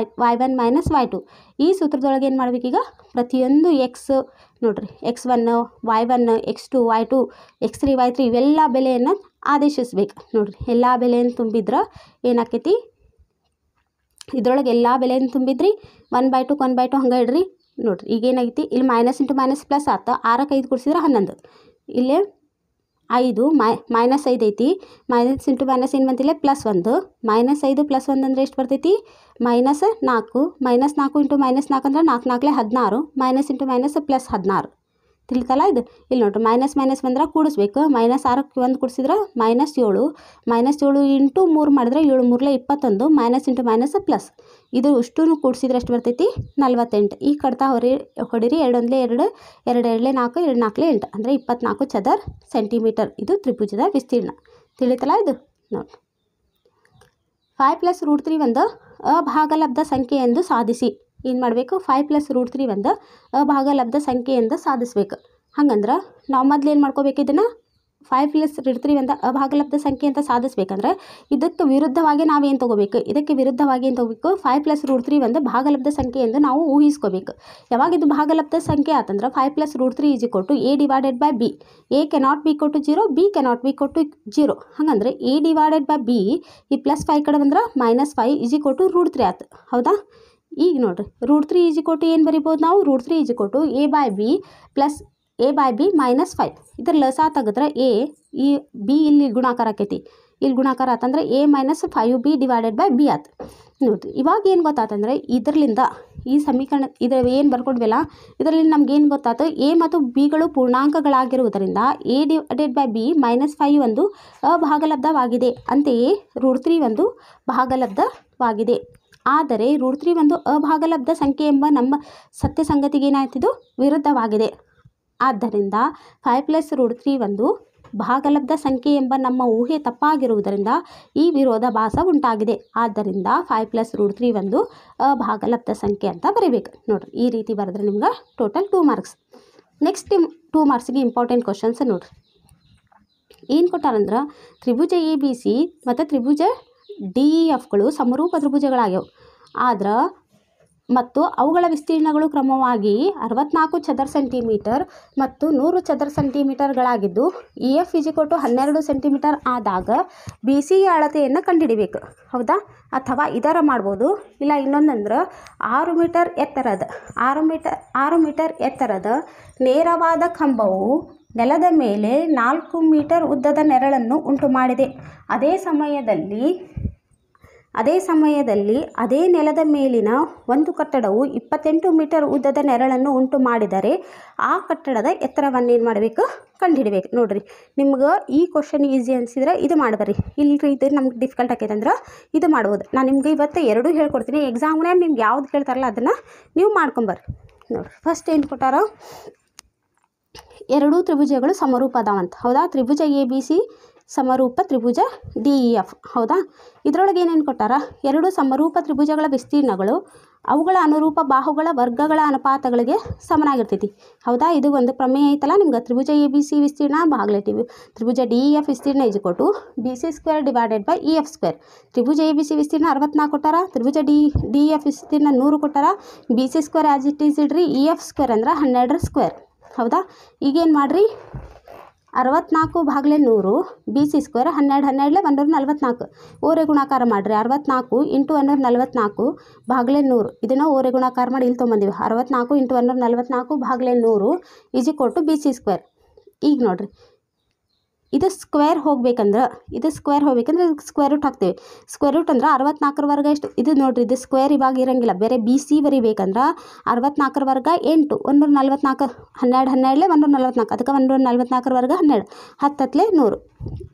y1 - y2. ಈ ಸೂತ್ರದೊಳಗೆ ಏನು ಮಾಡ್ಬೇಕೀಗ? ಪ್ರತಿಯೊಂದು x ನೋಡಿರಿ x1 y1 x2 y2 x3 y3 ಇವೆಲ್ಲ ಬೆಲೆಯನ್ನು ಆದೇಶಿಸ್ಬೇಕು. ನೋಡಿರಿ ಎಲ್ಲ ಬೆಲೆಯನ್ನು ತುಂಬಿದ್ರೆ ಏನಾಕೈತಿ? ಇದ್ರೊಳಗೆ ಎಲ್ಲ ಬೆಲೆಯನ್ನು ತುಂಬಿದ್ರಿ 1/2 1/2 ಹಂಗೆ ಇಡ್ರಿ. ನೋಡಿರಿ ಈಗೇನಾಗೈತಿ? ಇಲ್ಲಿ ಮೈನಸ್ ಇಂಟು ಮೈನಸ್ ಪ್ಲಸ್ ಆತ. 6ಕ್ಕೆ 5 ಕೂಡಿಸಿದ್ರೆ 11. ಇಲ್ಲೇ 5 -5 ಐತಿ. ಮೈನಸ್ ಇಂಟು ಮೈನಸ್ ಏನು ಬಂತಿಲ್ಲ? +1. -5 +1 ಅಂದರೆ ಎಷ್ಟು ಬರ್ತೈತಿ? -4. -4 ಇಂಟು -4 ಅಂದ್ರೆ 4 4 16. Minus into minus +16. ತಿಳಿತಲ್ಲ ಇದು? ಇಲ್ಲಿ ನೋಡಿರಿ ಮೈನಸ್ ಬಂದ್ರೆ ಕೂಡಿಸ್ಬೇಕು. -6ಕ್ಕೆ 1 ಕೂಡಿಸಿದ್ರೆ -7. -7 ಇಂಟು 3 ಮಾಡಿದ್ರೆ 7 3 21. Minus into minus plus. ಇದು ಇಷ್ಟೂ ಕೂಡಿಸಿದ್ರೆ ಎಷ್ಟು ಬರ್ತೈತಿ? 48. ಈ ಕಡ್ತಾ ಹೊಡಿರಿ. 2 1 2 2 2 4 2 4 8 ಅಂದರೆ 24 ಚದರ ಸೆಂಟಿಮೀಟರ್. ಇದು ತ್ರಿಭುಜದ ವಿಸ್ತೀರ್ಣ. ತಿಳಿತಲ್ಲ ಇದು? ನೋಡಿ 5 + √3 ಒಂದು ಅಭಾಗಲಬ್ಧ ಸಂಖ್ಯೆ ಎಂದು ಸಾಧಿಸಿ. ಏನು ಮಾಡಬೇಕು? 5 + √3 ಒಂದು ಅಭಾಗಲಬ್ಧ ಸಂಖ್ಯೆ ಎಂದು ಸಾಧಿಸ್ಬೇಕು. ಹಾಗಂದ್ರೆ ನಾವು ಮೊದಲು ಏನು ಮಾಡ್ಕೋಬೇಕು? ಇದನ್ನು 5 + √3 ಒಂದು ಅಭಾಗಲಬ್ಧ ಸಂಖ್ಯೆ ಅಂತ ಸಾಧಿಸ್ಬೇಕಂದ್ರೆ ಇದಕ್ಕೆ ವಿರುದ್ಧವಾಗಿ ನಾವೇನು ತೊಗೋಬೇಕು? ಇದಕ್ಕೆ ವಿರುದ್ಧವಾಗಿ ಏನು ತೊಗೋಬೇಕು? 5 + √3 ಒಂದು ಭಾಗಲಬ್ಧ ಸಂಖ್ಯೆ ಎಂದು ನಾವು ಊಹಿಸ್ಕೋಬೇಕು. ಯಾವಾಗ ಇದು ಭಾಗಲಬ್ಧ ಸಂಖ್ಯೆ ಆತಂದ್ರೆ 5 + √3 = a/b. a cannot be equal to 0, b cannot be equal to 0. ಹಾಗಂದ್ರೆ a/b ಈ +5 ಕಡೆ ಬಂದ್ರೆ -5 = √3 ಆಯ್ತು. ಹೌದಾ? ಈಗ ನೋಡಿರಿ √3 = ಏನು ಬರಿಬೋದು ನಾವು? √3 = a/b ಪ್ಲಸ್ a/b -5. ಇದ್ರ ಲಸ ತೆಗೆದ್ರೆ a ಈ b ಇಲ್ಲಿ ಗುಣಾಕಾರ ಆಕೈತಿ. ಇಲ್ಲಿ ಗುಣಾಕಾರ ಆತಂದ್ರೆ a - 5b/b ಆಯ್ತು. ನೋಡಿರಿ ಇವಾಗ ಏನು ಗೊತ್ತಾತಂದ್ರೆ ಇದರಿಂದ ಈ ಸಮೀಕರಣ ಇದ್ರ ಏನು ಬರ್ಕೊಡ್ವಲ್ಲ ಇದರಲ್ಲಿ ನಮ್ಗೆ ಏನು ಗೊತ್ತಾಯ್ತು? a ಮತ್ತು bಗಳು ಪೂರ್ಣಾಂಕಗಳಾಗಿರುವುದರಿಂದ a/b -5 ಒಂದು ಅಭಾಗಲಬ್ಧವಾಗಿದೆ. ಅಂತೆಯೇ √3 ಒಂದು ಭಾಗಲಬ್ಧವಾಗಿದೆ. ಆದರೆ √3 ಒಂದು ಅಭಾಗಲಬ್ಧ ಸಂಖ್ಯೆ ಎಂಬ ನಮ್ಮ ಸತ್ಯ ಸಂಗತಿಗೆ ಏನಾಯ್ತಿದು? ವಿರುದ್ಧವಾಗಿದೆ. ಆದ್ದರಿಂದ 5 + √3 ಒಂದು ಭಾಗಲಬ್ಧ ಸಂಖ್ಯೆ ಎಂಬ ನಮ್ಮ ಊಹೆ ತಪ್ಪಾಗಿರುವುದರಿಂದ ಈ ವಿರೋಧಾಭಾಸ ಉಂಟಾಗಿದೆ. ಆದ್ದರಿಂದ 5 + √3 ಒಂದು ಅಭಾಗಲಬ್ಧ ಸಂಖ್ಯೆ ಅಂತ ಬರೀಬೇಕು. ನೋಡಿರಿ ಈ ರೀತಿ ಬರೆದ್ರೆ ನಿಮ್ಗೆ ಟೋಟಲ್ 2 ಮಾರ್ಕ್ಸ್. ನೆಕ್ಸ್ಟ್ 2 ಮಾರ್ಕ್ಸಿಗೆ ಇಂಪಾರ್ಟೆಂಟ್ ಕ್ವಶನ್ಸ್ ನೋಡಿರಿ. ಏನು ಕೊಟ್ಟಾರಂದ್ರೆ ತ್ರಿಭುಜ ABC ಮತ್ತು ತ್ರಿಭುಜ DEFಗಳು ಸಮರೂಪ ತ್ರಿಭುಜಗಳಾಗ್ಯವು. ಆದ್ರೆ ಮತ್ತು ಅವುಗಳ ವಿಸ್ತೀರ್ಣಗಳು ಕ್ರಮವಾಗಿ 64 ಚದರ ಸೆಂಟಿಮೀಟರ್ ಮತ್ತು 100 ಚದರ ಸೆಂಟಿಮೀಟರ್ಗಳಾಗಿದ್ದು EF = 12 ಸೆಂಟಿಮೀಟರ್ ಆದಾಗ BC ಅಳತೆಯನ್ನು ಕಂಡುಹಿಡಿಬೇಕು. ಹೌದಾ? ಅಥವಾ ಇದರ ಮಾಡ್ಬೋದು. ಇಲ್ಲ ಇನ್ನೊಂದಂದ್ರೆ 6 ಮೀಟರ್ ಎತ್ತರದ ನೇರವಾದ ಕಂಬವು ನೆಲದ ಮೇಲೆ 4 ಮೀಟರ್ ಉದ್ದದ ನೆರಳನ್ನು ಉಂಟು ಮಾಡಿದೆ. ಅದೇ ಸಮಯದಲ್ಲಿ ಅದೇ ನೆಲದ ಮೇಲಿನ ಒಂದು ಕಟ್ಟಡವು 28 ಮೀಟರ್ ಉದ್ದದ ನೆರಳನ್ನು ಉಂಟು ಮಾಡಿದರೆ ಆ ಕಟ್ಟಡದ ಎತ್ತರವನ್ನು ಏನು ಮಾಡಬೇಕು? ಕಂಡುಹಿಡಬೇಕು. ನೋಡಿರಿ ನಿಮ್ಗೆ ಈ ಕ್ವಶನ್ ಈಸಿ ಅನಿಸಿದ್ರೆ ಇದು ಮಾಡಬರ್ರಿ. ಇಲ್ಲರಿ ಇದು ನಮ್ಗೆ ಡಿಫಿಕಲ್ಟ್ ಆಕೈತೆ ಅಂದ್ರೆ ಇದು ಮಾಡ್ಬೋದು. ನಾನು ನಿಮ್ಗೆ ಇವತ್ತು 2 ಹೇಳ್ಕೊಡ್ತೀನಿ. ಎಕ್ಸಾಮ್ನಾಗ ನಿಮ್ಗೆ ಯಾವ್ದು ಕೇಳ್ತಾರಲ್ಲ ಅದನ್ನು ನೀವು ಮಾಡ್ಕೊಂಬರ್ರಿ. ನೋಡಿರಿ ಫಸ್ಟ್ ಏನು ಕೊಟ್ಟಾರ? ಎರಡೂ ತ್ರಿಭುಜಗಳು ಸಮರೂಪ ಅದಾವಂತ ಹೌದಾ. ತ್ರಿಭುಜ ಎ ಬಿ ಸಿ ಸಮರೂಪ ತ್ರಿಭುಜ ಡಿ ಇ ಎಫ್ ಹೌದಾ. ಇದರೊಳಗೆ ಏನೇನು ಕೊಟ್ಟಾರ, ಎರಡು ಸಮರೂಪ ತ್ರಿಭುಜಗಳ ವಿಸ್ತೀರ್ಣಗಳು ಅವುಗಳ ಅನುರೂಪ ಬಾಹುಗಳ ವರ್ಗಗಳ ಅನುಪಾತಗಳಿಗೆ ಸಮನಾಗಿರ್ತೈತಿ ಹೌದಾ. ಇದು ಒಂದು ಪ್ರಮೇಯ ಐತಲ್ಲ ನಿಮ್ಗೆ. ತ್ರಿಭುಜ ಎ ಬಿ ಸಿ ವಿಸ್ತೀರ್ಣ ಭಾಗಲೆ ತ್ರಿಭುಜ ಡಿ ಇ ಎಫ್ ವಿಸ್ತೀರ್ಣ ಇಜ್ಕೊಟ್ಟು B C square divided by E F square. ತ್ರಿಭುಜ ಎ ಬಿ ಸಿ ವಿಸ್ತೀರ್ಣ 64 ಕೊಟ್ಟಾರ, ತ್ರಿಭುಜ ಡಿ ಇ ಎಫ್ ವಿಸ್ತೀರ್ಣ 100 ಕೊಟ್ಟಾರ. B C square as it is ಇಡ್ರಿ, ಇ ಎಫ್ ಸ್ಕ್ವೇರ್ ಅಂದ್ರೆ 12 ಸ್ಕ್ವೇರ್ ಹೌದಾ. ಈಗೇನು ಮಾಡಿರಿ, 64 ಭಾಗಲೆ 100 ಬಿ ಸಿ ಸ್ಕ್ವೇರ್ 12 12 144 ಓರೆ ಗುಣಾಕಾರ ಮಾಡಿರಿ. 64 ಇಂಟು 144 ಭಾಗಲೆ 100 ಇದನ್ನು ಓರೆ ಗುಣಾಕಾರ ಮಾಡಿ ಇಲ್ಲಿ ತೊಗೊಂಬಂದಿವಿ. 64 ಇಂಟು 144 ಭಾಗಲೆ 100 ಈಜಿ ಕೊಟ್ಟು ಬಿ ಸಿ ಸ್ಕ್ವೇರ್. ಈಗ ನೋಡಿರಿ, ಇದು ಸ್ಕ್ವೇರ್ ಹೋಗ್ಬೇಕಂದ್ರೆ ಇದಕ್ಕೆ ಸ್ಕ್ವೇರ್ ರೂಟ್ ಹಾಕ್ತೀವಿ. ಸ್ಕ್ವೇರ್ ರೂಟ್ ಅಂದ್ರೆ 64 ವರ್ಗ ಎಷ್ಟು ಇದು ನೋಡಿರಿ. ಇದು ಸ್ಕ್ವೇರ್ ಇವಾಗ ಇರೋಂಗಿಲ್ಲ, ಬೇರೆ ಬಿ ಸಿ ಬರಿಬೇಕಂದ್ರೆ 64 ವರ್ಗ 8 144 12 12 144 ಅದಕ್ಕೆ 144 ವರ್ಗ 12 10 10 100.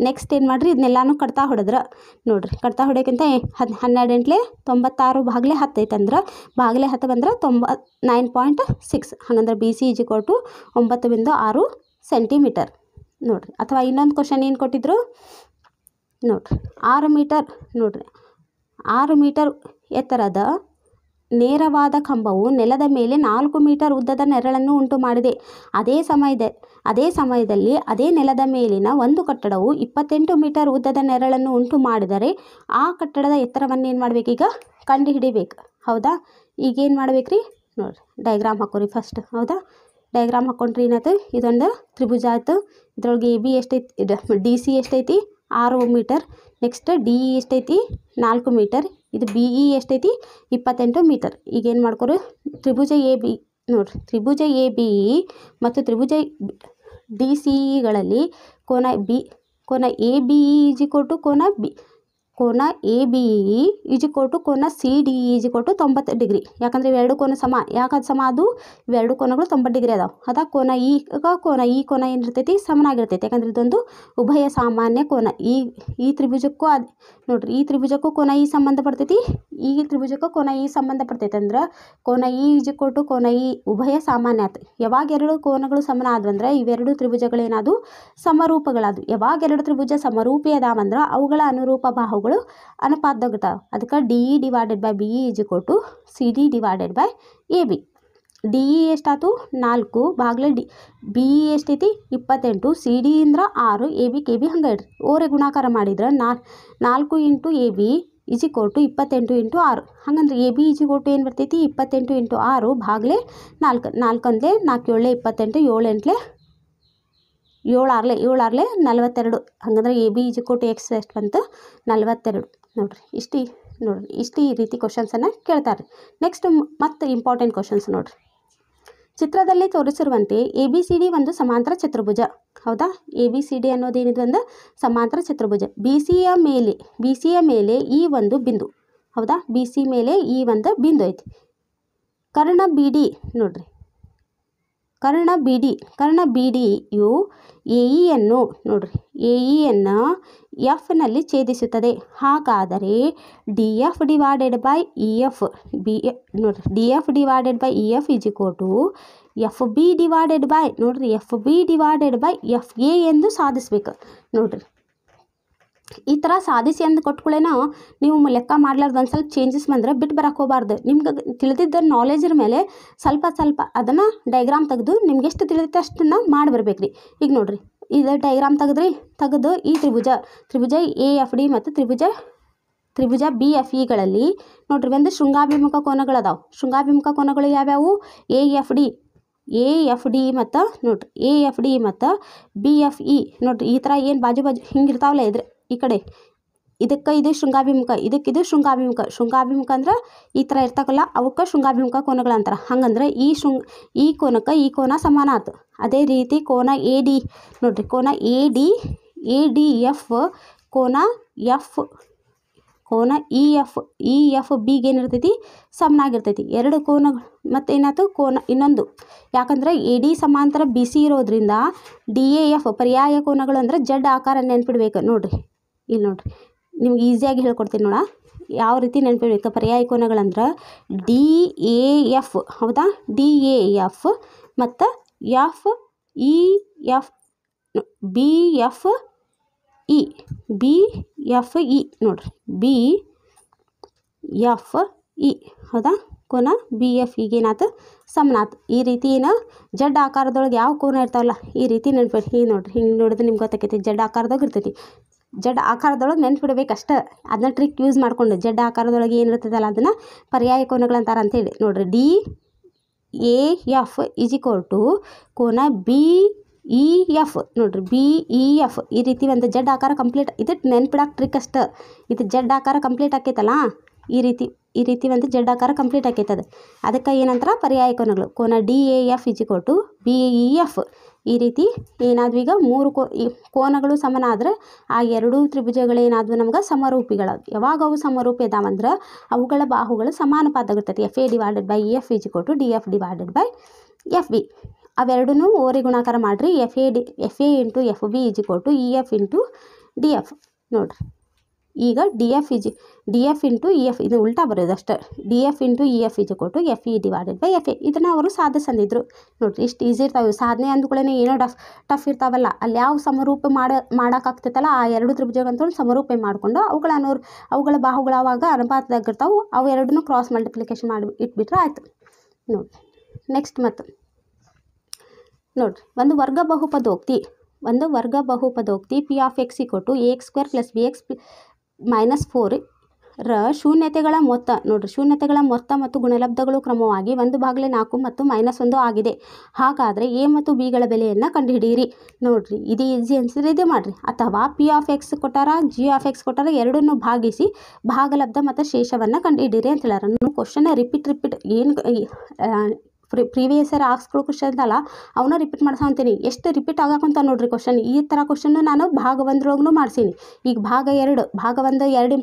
ನೆಕ್ಸ್ಟ್ ಏನು ಮಾಡಿರಿ, ಇದನ್ನೆಲ್ಲಾನು ಕಡ್ತಾ ಹೊಡೆದ್ರೆ ನೋಡಿರಿ, ಕಡ್ತಾ ಹೊಡೆಯೋಕ್ಕಿಂತ 12 8 96 ಭಾಗಲೆ 10 ಐತಂದ್ರೆ ಭಾಗಲೆ 10 ಬಂದ್ರೆ 9.6 ಹಾಗಂದ್ರೆ ಬಿ ಸಿ ಈಜಿ ಕೊಟ್ಟು 9.6 ಸೆಂಟಿಮೀಟರ್ ನೋಡಿರಿ. ಅಥವಾ ಇನ್ನೊಂದು ಕ್ವಶನ್ ಏನು ಕೊಟ್ಟಿದ್ರು ನೋಡಿರಿ, 6 ಮೀಟರ್ ನೋಡಿರಿ, 6 ಮೀಟರ್ ಎತ್ತರದ ನೇರವಾದ ಕಂಬವು ನೆಲದ ಮೇಲೆ 4 ಮೀಟರ್ ಉದ್ದದ ನೆರಳನ್ನು ಉಂಟು ಮಾಡಿದೆ. ಅದೇ ಸಮಯದಲ್ಲಿ ಅದೇ ನೆಲದ ಮೇಲಿನ ಒಂದು ಕಟ್ಟಡವು 28 ಮೀಟರ್ ಉದ್ದದ ನೆರಳನ್ನು ಉಂಟು ಮಾಡಿದರೆ ಆ ಕಟ್ಟಡದ ಎತ್ತರವನ್ನು ಏನು ಮಾಡಬೇಕು, ಈಗ ಕಂಡು ಹಿಡಿಬೇಕು ಹೌದಾ. ಈಗೇನು ಮಾಡ್ಬೇಕ್ರಿ ನೋಡಿರಿ, ಡಯಾಗ್ರಾಮ್ ಹಾಕೋರಿ ಫಸ್ಟ್ ಹೌದಾ. ಡಯಾಗ್ರಾಮ್ ಹಾಕೊಂಡ್ರಿ ಏನಾಯ್ತು, ಇದೊಂದು ತ್ರಿಭುಜ ಆಯಿತು. ಇದ್ರೊಳಗೆ ಎ ಬಿ ಎಷ್ಟೈತಿ, ಡಿ ಸಿ ಎಷ್ಟೈತಿ 6 ಮೀಟರ್. ನೆಕ್ಸ್ಟ್ ಡಿ ಇ ಎಷ್ಟೈತಿ 4 ಮೀಟರ್. ಇದು ಬಿ ಇ ಎಷ್ಟೈತಿ 28 ಮೀಟರ್. ಈಗೇನು ಮಾಡ್ಕೊರು, ತ್ರಿಭುಜ ಎ ಬಿ ನೋಡಿರಿ, ತ್ರಿಭುಜ ಎ ಬಿ ಇ ಮತ್ತು ತ್ರಿಭುಜ ಡಿ ಸಿ ಇಗಳಲ್ಲಿ ಕೋನ ಎ ಬಿ ಇ ಈಜಿಕೊಟ್ಟು ಕೋನ ಎ ಬಿ ಇ ಈಜಿಕೊಟ್ಟು ಕೋನ ಸಿ ಡಿ ಇ ಈಜಿಕೊಟ್ಟು 90 ಡಿಗ್ರಿ. ಯಾಕಂದರೆ ಇವೆರಡು ಕೋನ ಸಮ. ಯಾಕದು ಸಮ ಅದು, ಇವೆರಡು ಕೋನಗಳು 90 ಡಿಗ್ರಿ ಅದಾವೆ. ಅದ ಕೋನ ಈ ಕೋನ ಏನಿರ್ತೈತಿ ಸಮನಾಗಿರ್ತೈತಿ. ಯಾಕಂದ್ರೆ ಇದೊಂದು ಉಭಯ ಸಾಮಾನ್ಯ ಕೋನ. ಈ ತ್ರಿಭುಜಕ್ಕೂ ಅದು ನೋಡಿರಿ, ಈ ತ್ರಿಭುಜಕ್ಕೂ ಕೋನ ಈ ಸಂಬಂಧ ಪಡ್ತೈತಿ, ಈ ತ್ರಿಭುಜಕ್ಕೂ ಕೋನ ಈ ಸಂಬಂಧ ಪಡ್ತೈತಿ. ಅಂದ್ರೆ ಕೋನ ಇ ಈಜಿಕೊಟ್ಟು ಕೋನ ಈ ಉಭಯ ಸಾಮಾನ್ಯ ಆಯ್ತು. ಯಾವಾಗ ಎರಡು ಕೋನಗಳು ಸಮನ ಆದ್ವಂದ್ರೆ ಇವೆರಡು ತ್ರಿಭುಜಗಳೇನಾದವು ಸಮರೂಪಗಳಾದವು. ಯಾವಾಗ ಎರಡು ತ್ರಿಭುಜ ಸಮರೂಪಿ ಅದಾವಂದ್ರೆ ಅವುಗಳ ಅನುರೂಪ ಬಾಹುಗಳು ಅನುಪಾತದಾಗಿರ್ತಾವೆ. ಅದಕ್ಕೆ D E divided by B E ಈಜಿಕೊಟ್ಟು C D divided by A B. D E ಎಷ್ಟಾಯ್ತು 4 ಭಾಗಲೆ ಬಿ ಇ ಎಷ್ಟೈತಿ 28, ಸಿ ಡಿ ಅಂದ್ರೆ 6, ಎ ಬಿ ಕೆ ಬಿ ಹಂಗೆ ಇಡ್ರಿ. ಓರೆ ಗುಣಾಕಾರ ಮಾಡಿದ್ರೆ 4 ಇಂಟು ಎ ಬಿ ಈಜಿಕೊಟ್ಟು 28 ಇಂಟು 6 ಹಂಗಂದ್ರೆ ಎ ಬಿ ಈಜಿಕೊಟ್ಟು ಏನು ಬರ್ತೈತಿ 28 ಇಂಟು 6 ಭಾಗಲೆ 4. 4 ಅಂದ್ಲೆ 4 7 28, 7 8 7 6 42 ಹಂಗಂದ್ರೆ ಎ ಬಿ ಈಜಿಕೊಟ್ಟು ಎಕ್ಸ್ ಎಷ್ಟು ಬಂತು 42 ನೋಡಿರಿ. ಇಷ್ಟು ಈ ರೀತಿ ಕ್ವಶನ್ಸನ್ನು ಕೇಳ್ತಾರೆ. ನೆಕ್ಸ್ಟ್ ಮತ್ತು ಇಂಪಾರ್ಟೆಂಟ್ ಕ್ವಶನ್ಸ್ ನೋಡಿರಿ. ಚಿತ್ರದಲ್ಲಿ ತೋರಿಸಿರುವಂತೆ ಎ ಬಿ ಸಿ ಡಿ ಒಂದು ಸಮಾಂತರ ಚತುರ್ಭುಜ ಹೌದಾ. ಎ ಬಿ ಸಿ ಡಿ ಅನ್ನೋದೇನಿದೆ ಒಂದು ಸಮಾಂತರ ಚತುರ್ಭುಜ. ಬಿ ಸಿಯ ಮೇಲೆ ಈ ಒಂದು ಬಿಂದು ಹೌದಾ. ಬಿ ಸಿ ಮೇಲೆ ಈ ಒಂದು ಬಿಂದು ಐತಿ. ಕರ್ಣ ಬಿ ಡಿ ನೋಡಿರಿ, ಕರ್ಣ ಬಿ ಡಿಯು ಎ ಇಯನ್ನು ನೋಡಿರಿ, ಎ ಇಯನ್ನು ಎಫ್ನಲ್ಲಿ ಛೇದಿಸುತ್ತದೆ. ಹಾಗಾದರೆ D F divided by E F ನೋಡಿರಿ, D F divided by E F ಈಜಿಕೊಟ್ಟು ಎಫ್ ಬಿ ಡಿವೈಡೆಡ್ ಬೈ ನೋಡಿರಿ, F B divided by F A ಎಂದು ಸಾಧಿಸ್ಬೇಕು ನೋಡಿರಿ. ಈ ಥರ ಸಾಧಿಸಿ ಅಂದು ಕೊಟ್ಕೊಳ್ಳೇನೋ ನೀವು ಲೆಕ್ಕ ಮಾಡ್ಲಾರ್ದು ಒಂದು ಸ್ವಲ್ಪ ಚೇಂಜಸ್ ಬಂದರೆ ಬಿಟ್ಟು ಬರೋಕ್ಕೆ ಹೋಗಬಾರ್ದು. ನಿಮ್ಗೆ ತಿಳಿದಿದ್ದ ನಾಲೆಜ್ ಮೇಲೆ ಸ್ವಲ್ಪ ಅದನ್ನು ಡಯಾಗ್ರಾಮ್ ತೆಗೆದು ನಿಮ್ಗೆ ಎಷ್ಟು ತಿಳಿಯುತ್ತೆ ಅಷ್ಟನ್ನು ಮಾಡಿ ಬರ್ಬೇಕು ರೀ. ಈಗ ನೋಡಿರಿ, ಇದು ಡಯಾಗ್ರಾಮ್ ತೆಗೆದು ಈ ತ್ರಿಭುಜ ಎ ಎಫ್ ಡಿ ಮತ್ತು ತ್ರಿಭುಜ ಬಿ ಎಫ್ ಇಗಳಲ್ಲಿ ನೋಡಿರಿ ಒಂದು ಶೃಂಗಾಭಿಮುಖ ಕೋನಗಳದಾವೆ. ಶೃಂಗಾಭಿಮುಖ ಕೋನಗಳು ಯಾವ್ಯಾವು, ಎ ಎಫ್ ಡಿ ಮತ್ತು ನೋಡಿರಿ ಎ ಎಫ್ ಡಿ ಮತ್ತು ಬಿ ಎಫ್ ಇ ನೋಡಿರಿ. ಈ ಥರ ಏನು ಬಾಜು ಹಿಂಗೆ ಇರ್ತಾವಲ್ಲ ಇದ್ರೆ ಈ ಕಡೆ ಇದಕ್ಕೆ ಇದು ಶೃಂಗಾಭಿಮುಖ, ಇದಕ್ಕಿದು ಶೃಂಗಾಭಿಮುಖ ಅಂದ್ರೆ ಈ ಥರ ಇರ್ತಾವಲ್ಲ ಅವಕ್ಕೆ ಶೃಂಗಾಭಿಮುಖ ಕೋನಗಳಂತಾರೆ. ಹಂಗಂದ್ರೆ ಈ ಕೋನಕ್ಕೆ ಈ ಕೋನ ಸಮಾನ ಆಯ್ತು. ಅದೇ ರೀತಿ ಕೋನ ಎ ಡಿ ನೋಡಿರಿ, ಕೋನ ಎ ಡಿ ಎಫ್ ಕೋನ ಇ ಎಫ್ ಬಿಗೆ ಏನಿರ್ತೈತಿ ಸಮನಾಗಿರ್ತೈತಿ. ಎರಡು ಕೋನಗಳು ಮತ್ತು ಏನಾಯ್ತು ಕೋನ ಇನ್ನೊಂದು, ಯಾಕಂದ್ರೆ ಎ ಡಿ ಸಮಾಂತರ ಬಿ ಸಿ ಇರೋದ್ರಿಂದ ಡಿ ಎ ಎಫ್ ಪರ್ಯಾಯ ಕೋನಗಳು ಅಂದರೆ ಜಡ್ ಆಕಾರ ನೆನ್ಪಿಡ್ಬೇಕು ನೋಡಿರಿ. ಇಲ್ಲಿ ನೋಡಿರಿ ನಿಮ್ಗೆ ಈಸಿಯಾಗಿ ಹೇಳ್ಕೊಡ್ತೀನಿ ನೋಡ ಯಾವ ರೀತಿ ನೆನ್ಪಿಡ್ಬೇಕು. ಪರ್ಯಾಯ ಕೋನಗಳಂದ್ರೆ ಡಿ ಎ ಎಫ್ ಹೌದಾ, ಡಿ ಎ ಎಫ್ ಮತ್ತು ಎಫ್ ಬಿ ಎಫ್ ಇ ನೋಡ್ರಿ ಬಿ ಎಫ್ ಇ ಹೌದಾ ಕೋನ ಬಿ ಎಫ್ ಈಗೇನಾಯ್ತು ಸಮನಾತು. ಈ ರೀತಿ ಏನು ಜಡ್ ಆಕಾರದೊಳಗೆ ಯಾವ ಕೋನ ಇರ್ತಾವಲ್ಲ ಈ ರೀತಿ ನೆನ್ಪಿಡಿ. ಈಗ ನೋಡ್ರಿ ಹಿಂಗೆ ನೋಡಿದ್ರೆ ನಿಮ್ಗೆ ಗೊತ್ತಾಕೈತಿ ಜಡ್ ಆಕಾರದಾಗ ಇರ್ತೈತಿ. ಜಡ್ ಆಕಾರದೊಳಗೆ ನೆನ್ಪಿಡ್ಬೇಕಷ್ಟೆ. ಅದನ್ನ ಟ್ರಿಕ್ ಯೂಸ್ ಮಾಡಿಕೊಂಡು ಜಡ್ ಆಕಾರದೊಳಗೆ ಏನು ಇರ್ತದಲ್ಲ ಅದನ್ನು ಪರ್ಯಾಯ ಕೋನಗಳಂತಾರೆ ಅಂತೇಳಿ. ನೋಡ್ರಿ D A F is equal to ಕೋನ ಬಿ ಇ ಎಫ್ ನೋಡ್ರಿ ಬಿ ಇ ಎಫ್ ಈ ರೀತಿ ಒಂದು ಜಡ್ ಆಕಾರ ಕಂಪ್ಲೀಟ್ ಇದು ನೆನ್ಪಿಡಕ್ಕೆ ಟ್ರಿಕ್ ಅಷ್ಟೆ. ಇದು ಜಡ್ ಆಕಾರ ಕಂಪ್ಲೀಟ್ ಆಕೈತಲ್ಲ ಈ ರೀತಿ ಒಂದು ಜಡ್ ಆಕಾರ ಕಂಪ್ಲೀಟ್ ಆಕೈತದ. ಅದಕ್ಕೆ ಏನಂತಾರೆ ಪರ್ಯಾಯ ಕೋನಗಳು. ಕೋನ D A F is equal to B E F ಈ ರೀತಿ ಏನಾದ್ವು ಈಗ ಮೂರು ಕೋನಗಳು ಸಮನಾದ್ರೆ ಆ ಎರಡೂ ತ್ರಿಭುಜಗಳೇನಾದ್ವು ನಮ್ಗೆ ಸಮರೂಪಿಗಳು. ಯಾವಾಗ ಅವು ಸಮರೂಪಿ ಅದಾವಂದ್ರೆ ಅವುಗಳ ಬಾಹುಗಳು ಸಮಾನುಪಾತವಾಗಿರ್ತೈತಿ. F A divided by F is equal to D F divided by F B. ಅವೆರಡೂ ಓರೆ ಗುಣಾಕಾರ ಮಾಡಿರಿ. F A into F B is equal to E F into D F. ನೋಡಿರಿ ಈಗ D F into E F ಇದು ಉಲ್ಟಾ ಬರೋದು ಅಷ್ಟೇ. D F into E F is equal to F E divided by F A. ಇದನ್ನು ಅವರು ಸಾಧಿಸಂದಿದ್ರು. ನೋಡಿರಿ ಇಷ್ಟು ಈಸಿ ಇರ್ತಾವೆ ಸಾಧನೆ ಅಂದ್ಕೊಳ್ಳೇ ಏನೋ ಟಫ್ ಇರ್ತಾವಲ್ಲ ಅಲ್ಲಿ ಯಾವ ಸಮರೂಪ ಮಾಡೋಕ್ಕಾಗ್ತೈತಲ್ಲ ಆ ಎರಡು ತ್ರಿಭುಜಗಂತೂ ಸಮರೂಪ ಮಾಡಿಕೊಂಡು ಅವುಗಳ ಬಾಹುಗಳು ಅವಾಗ ಅನುಪಾತದಾಗಿರ್ತಾವೆ. ಅವು ಎರಡನ್ನೂ ಕ್ರಾಸ್ ಮಲ್ಟಿಪ್ಲಿಕೇಶನ್ ಮಾಡಿ ಇಟ್ಬಿಟ್ರೆ ಆಯಿತು. ನೋಡಿ ನೆಕ್ಸ್ಟ್ ಮತ್ತು ನೋಡಿರಿ ಒಂದು ವರ್ಗ ಬಹುಪದೋಕ್ತಿ P of X equal to A X square plus B X minus 4 ರ ಶೂನ್ಯತೆಗಳ ಮೊತ್ತ. ನೋಡಿರಿ ಶೂನ್ಯತೆಗಳ ಮೊತ್ತ ಮತ್ತು ಗುಣಲಬ್ಧಗಳು ಕ್ರಮವಾಗಿ 1/4 ಮತ್ತು -1 ಆಗಿದೆ. ಹಾಗಾದರೆ ಎ ಮತ್ತು ಬಿಗಳ ಬೆಲೆಯನ್ನು ಕಂಡುಹಿಡಿಯಿರಿ. ನೋಡಿರಿ ಇದು ಈಸಿ ಅನ್ಸಿದ್ರೆ ಇದೇ ಮಾಡಿರಿ. ಅಥವಾ ಪಿ ಆಫ್ ಎಕ್ಸ್ ಕೊಟ್ಟಾರ ಜಿ ಆಫ್ ಎಕ್ಸ್ ಕೊಟ್ಟಾರ ಎರಡನ್ನೂ ಭಾಗಿಸಿ ಭಾಗಲಬ್ಧ ಮತ್ತು ಶೇಷವನ್ನು ಕಂಡುಹಿಡಿಯಿರಿ ಅಂತ ಹೇಳ್ಯಾರ. ನೀವು ಕ್ವಶನ್ ರಿಪೀಟ್ ಏನು ಪ್ರೀವಿಯಸ್ ಇಯರ್ ಆಕ್ಸ್ಗಳು ಕ್ವಶನ್ ಅಲ್ಲ ಅವನ್ನ ರಿಪೀಟ್ ಮಾಡ್ಸಂತೀನಿ. ಎಷ್ಟು ರಿಪೀಟ್ ಆಗಕ್ಕಂತ ನೋಡ್ರಿ ಕ್ವಶನ್. ಈ ಥರ ಕ್ವಶನ್ನು ನಾನು ಭಾಗ 1 ಮಾಡ್ಸೀನಿ. ಈಗ ಭಾಗ 2 ಎರಡು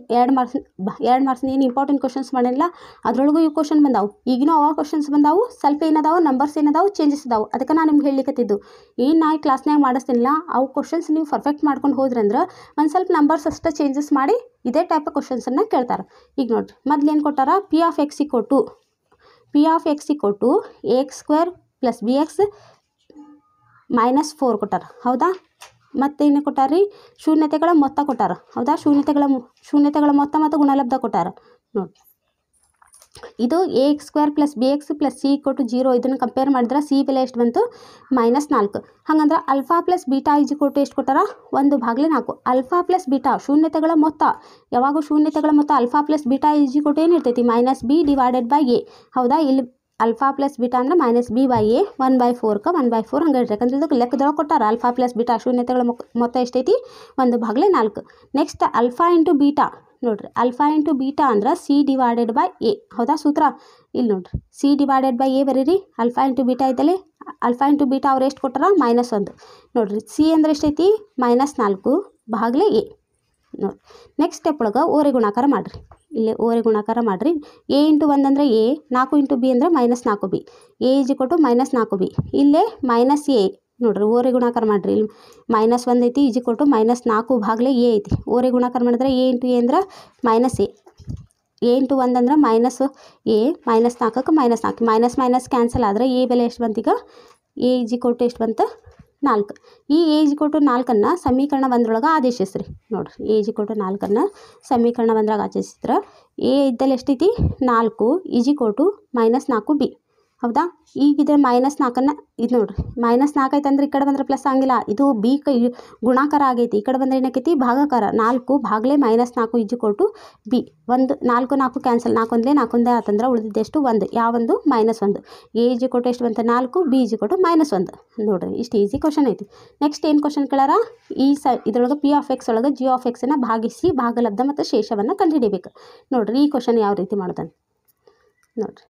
ಮಾರ್ಕ್ಸ್ ಏನು ಇಂಪಾರ್ಟೆಂಟ್ ಕ್ವಶನ್ಸ್ ಮಾಡಿಲ್ಲ ಅದರೊಳಗೂ ಈ ಕ್ವಶನ್ ಬಂದಾವು. ಈಗಿನೂ ಅವ ಕ್ವಶನ್ಸ್ ಬಂದಾವು. ಸ್ವಲ್ಪ ಏನದಾವು ನಂಬರ್ಸ್ ಏನದಾವು ಚೇಂಜಸ್ ಅದಾವು. ಅದಕ್ಕೆ ನಾನು ನಿಮ್ಗೆ ಹೇಳಲಿಕ್ಕತ್ತಿದ್ದು ಏನು ನಾ ಕ್ಲಾಸ್ನಾಗ ಮಾಡಿಸ್ತೀನಿಲ್ಲ ಅವು ಕ್ವಶನ್ಸ್ ನೀವು ಪರ್ಫೆಕ್ಟ್ ಮಾಡ್ಕೊಂಡು ಹೋದ್ರಂದ್ರೆ ಒಂದು ಸ್ವಲ್ಪ ನಂಬರ್ಸ್ ಅಷ್ಟೇ ಚೇಂಜಸ್ ಮಾಡಿ ಇದೇ ಟೈಪ್ ಕ್ವಶನ್ಸನ್ನು ಕೇಳ್ತಾರೆ. ಈಗ ನೋಡಿರಿ ಮೊದಲೇನು ಕೊಟ್ಟಾರ P of X equal to A X square plus B X minus 4 ಕೊಟ್ಟಾರ ಹೌದಾ. ಮತ್ತೇನು ಕೊಟ್ಟಾರ ರೀ ಶೂನ್ಯತೆಗಳ ಮೊತ್ತ ಕೊಟ್ಟಾರ ಹೌದಾ. ಶೂನ್ಯತೆಗಳ ಮೊತ್ತ ಮತ್ತು ಗುಣಲಬ್ಧ ಕೊಟ್ಟಾರ. ನೋಡಿ ಇದು A X square plus B X plus C equal to 0 ಇದನ್ನು ಕಂಪೇರ್ ಮಾಡಿದ್ರೆ ಸಿ ಬೆಲೆ ಎಷ್ಟು ಬಂತು -4. ಹಾಗಂದ್ರೆ alpha plus beta is equal to ಎಷ್ಟು ಕೊಟ್ಟಾರ 1/4. ಅಲ್ಫಾ ಪ್ಲಸ್ ಬೀಟಾ ಶೂನ್ಯತೆಗಳ ಮೊತ್ತ ಯಾವಾಗ ಶೂನ್ಯತೆಗಳ ಮೊತ್ತ alpha plus beta is equal to ಏನಿರ್ತೈತಿ -b ಡಿವೈಡೆಡ್ ಬೈ ಎ ಹೌದಾ. ಇಲ್ಲಿ ಅಲ್ಫಾ ಪ್ಲಸ್ ಬೀಟಾ ಅಂದ್ರೆ -b ಬೈ ಎ 1/4ಕ್ಕೆ 1/4 ಹಂಗೆ ಇರ್ತೈತೆ. ಯಾಕಂದ್ರೆ ಇದಕ್ಕೆ ಲೆಕ್ಕದೊಳಗೆ ಕೊಟ್ಟಾರ ಅಲ್ಫಾ ಪ್ಲಸ್ ಬೀಟಾ ಶೂನ್ಯತೆಗಳ ಮೊತ್ತ ಎಷ್ಟೈತಿ 1/4. ನೆಕ್ಸ್ಟ್ ಅಲ್ಫಾ ಇಂಟು ಬೀಟಾ ನೋಡಿರಿ ಅಲ್ಫಾ ಇಂಟು ಬೀಟಾ ಅಂದ್ರೆ ಸಿ ಡಿವೈಡೆಡ್ ಬೈ ಎ ಹೌದಾ. ಸೂತ್ರ ಇಲ್ಲಿ ನೋಡಿರಿ ಸಿ ಡಿವೈಡೆಡ್ ಬೈ ಎ ಬರೀರಿ. ಅಲ್ಫಾ ಇಂಟು ಬೀಟಾ ಐತಲ್ಲಿ ಅಲ್ಫಾ ಇಂಟು ಬೀಟಾ ಅವ್ರು ಎಷ್ಟು ಕೊಟ್ಟಾರ -1. ನೋಡಿರಿ ಸಿ ಅಂದ್ರೆ ಎಷ್ಟೈತಿ -4 ಎ. ನೋಡಿ ನೆಕ್ಸ್ಟ್ ಸ್ಟೆಪ್ ಒಳಗೆ ಓರೆ ಗುಣಾಕಾರ ಮಾಡಿರಿ. ಇಲ್ಲಿ ಓರೆ ಗುಣಾಕಾರ ಮಾಡಿರಿ. ಎ ಇಂಟು 1 ಅಂದರೆ ಎ 4 ಇಂಟು ಬಿ ಅಂದರೆ -4b. A is equal to -4b. ಇಲ್ಲೇ ಮೈನಸ್ ಎ ನೋಡಿರಿ ಓರೆ ಗುಣಾಕಾರ ಮಾಡಿರಿ. ಇಲ್ಲಿ -1 ಐತಿ ಈಸ್ ಈಕ್ವಲ್ ಟು -4 ಎ ಐತಿ. ಓರೆ ಗುಣಾಕಾರ ಮಾಡಿದ್ರೆ ಎ ಇಂಟು ಎ ಅಂದ್ರೆ -a. ಎ ಇಂಟು 1 ಅಂದ್ರೆ -a -4ಕ್ಕೆ -4 ಮೈನಸ್ ಕ್ಯಾನ್ಸಲ್ ಆದರೆ ಎ ಬೆಲೆ ಎಷ್ಟು ಬಂತು ಈಗ ಎ ಈಸ್ ಈಕ್ವಲ್ ಟು ಎಷ್ಟು ಬಂತು 4. ಈ ಎ ಈಸ್ ಈಕ್ವಲ್ ಟು 4 ಸಮೀಕರಣ 1 ಆದೇಶಿಸ್ರಿ. ನೋಡಿರಿ ಎ ಈಸ್ ಈಕ್ವಲ್ ಟು 4 ಸಮೀಕರಣ 1 ಆದೇಶಿಸಿದ್ರೆ ಎ ಇದ್ದಲ್ಲಿ ಎಷ್ಟೈತಿ 4 ಈಸ್ ಈಕ್ವಲ್ ಟು -4b ಹೌದಾ. ಈಗ ಇದು -4 ಇದು ನೋಡಿರಿ -4 ಐತೆ ಅಂದ್ರೆ ಈ ಕಡೆ ಬಂದರೆ ಪ್ಲಸ್ ಆಗಿಲ್ಲ. ಇದು ಬಿ ಗುಣಾಕಾರ ಆಗೈತಿ. ಈ ಕಡೆ ಬಂದರೆ ಏನಾಕೈತಿ ಭಾಗಾಕಾರ 4/-4 is equal to B. 4 cancel 4 ಆತಂದ್ರೆ ಉಳಿದಿದ್ದೆಷ್ಟು 1 ಯಾವೊಂದು -1. ಎ ಈಸ್ ಈಕ್ವಲ್ ಟು ಎಷ್ಟು ಬಂತು 4 ಬಿ ಈಸ್ ಈಕ್ವಲ್ ಟು -1. ನೋಡಿರಿ ಇಷ್ಟು ಈಸಿ ಕ್ವಶನ್ ಐತಿ. ನೆಕ್ಸ್ಟ್ ಏನು ಕ್ವಶನ್ ಕೇಳಾರ ಇದರೊಳಗೆ ಪಿ ಆಫ್ ಎಕ್ಸ್ ಒಳಗೆ ಜಿ ಆಫ್ ಎಕ್ಸನ್ನು ಭಾಗಿಸಿ ಭಾಗಲಬ್ಧ ಮತ್ತು ಶೇಷವನ್ನು ಕಂಡುಹಿಡಿಬೇಕು. ನೋಡಿರಿ ಈ ಕ್ವಶನ್ ಯಾವ ರೀತಿ ಮಾಡೋದಂತ ನೋಡಿರಿ.